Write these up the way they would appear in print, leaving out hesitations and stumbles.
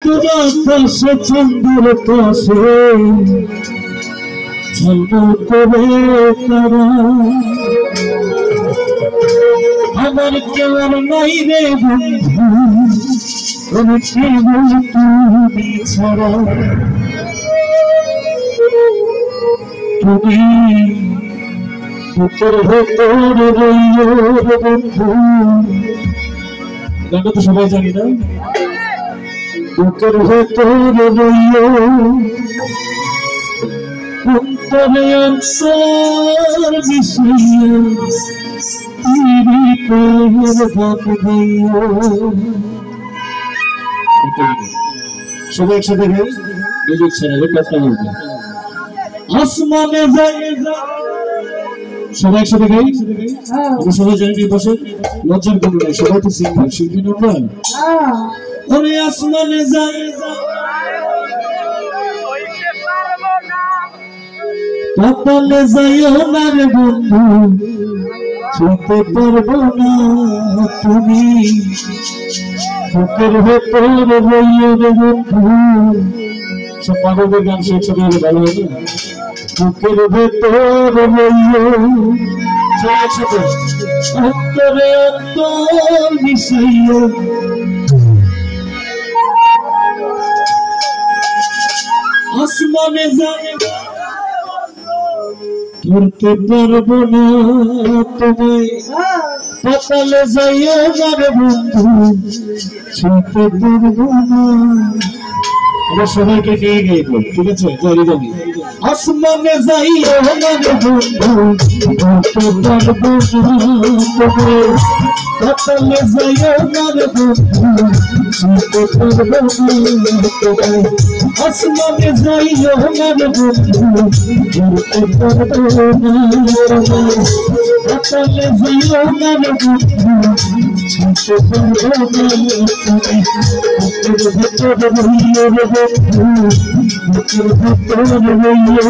আকাশে চন্দ্র কাশে ঝলমল করে তারা আমার কেউ নাই রে বন্ধু আমি কেবল তুমি ছাড়া তুমি বুকের ভেতর রইও রে বন্ধু গানটা তো সবাই জানি না বুকের ভেতর রইও অন্তরে অন্তর মিশিয়ে সবাই একসাথে মিউজিক চ্যানেলে কথা বলবে আসমানে যায় সবাই একসাথে গাই আমরা সবাই জানি বসে লজ্জার কোনো নাই সবাই তো সিঙ্গার শিল্পী নয় ওরে আসমানে যায় পাতালে যাইও না রে বন্ধু ছুঁতে পারবো না তুমি বুকের ভেতর রইও রে বন্ধু সব পাগলদের গান সে একসাথে হলে ভালো হয় না বুকের ভেতর রইও একসাথে অন্তরে অন্তর মিশাইও আসমানে যায় ধরতে পারবো না তোমায় পাতালে যাইও না রে বন্ধু ছুঁতে পারবো না আমরা সবাইকে নিয়ে গেইব ঠিক আছে জয় জয় আসমানে যাইও না রে বন্ধু ধরতে পারবো না তোমায় পাতালে যাইও না রে বন্ধু ছুঁতে পারবো না তোমায় আসমানে যাইও না রে বন্ধু ধরতে পারবো না পাতালে যাইও না রে বন্ধু ছুঁতে পারবো না তোমায় বুকের ভেতর রইও রে বন্ধু বুকের ভেতর রইও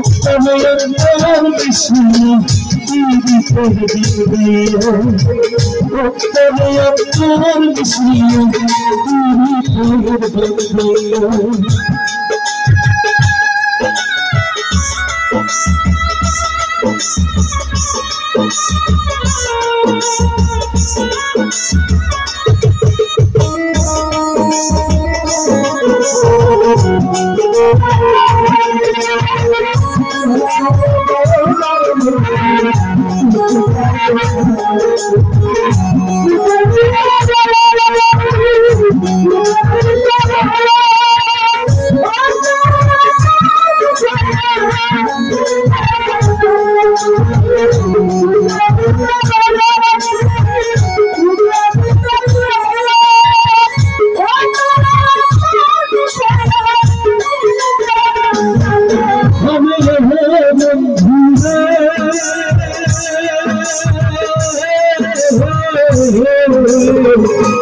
অন্তরে অন্তর মিশিয়ে অন্তরে অন্তর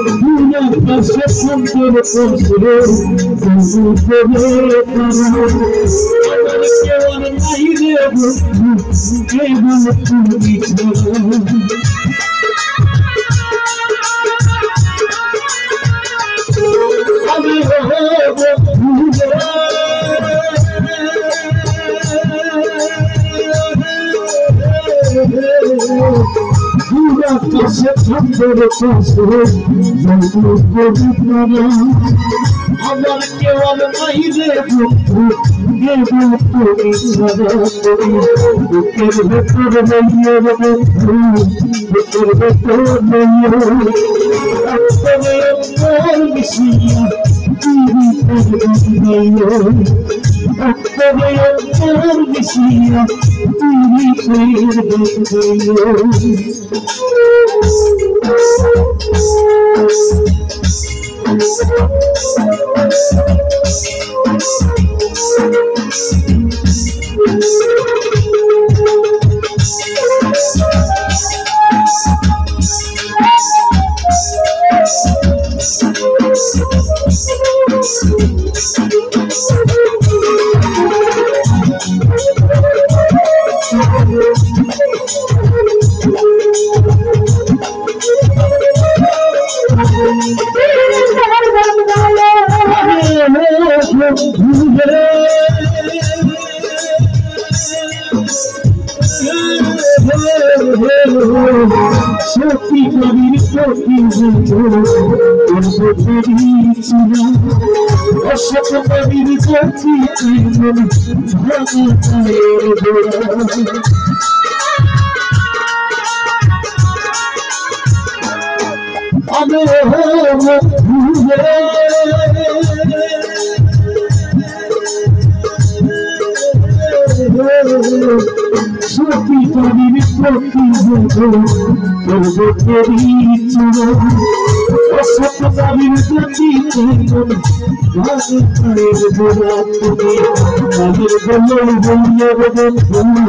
মিশিয়ে আমার কেউ নাই রে বন্ধু কেবল তুমি ছাড়া বুকের ভেতর রইও রে বন্ধু বুকের ভেতর রইও অন্তরে অন্তর মিশিয়ে রইও অন্তরে অন্তর মিশিয়ে রইও বন্ধুরে সত্যি কবির সত্যি অশোক কবির সত্যি আমি বন্ধুরে সত্যি কবির সত্যি অশোক কবির সত্যি তাদের বলল বললে বললে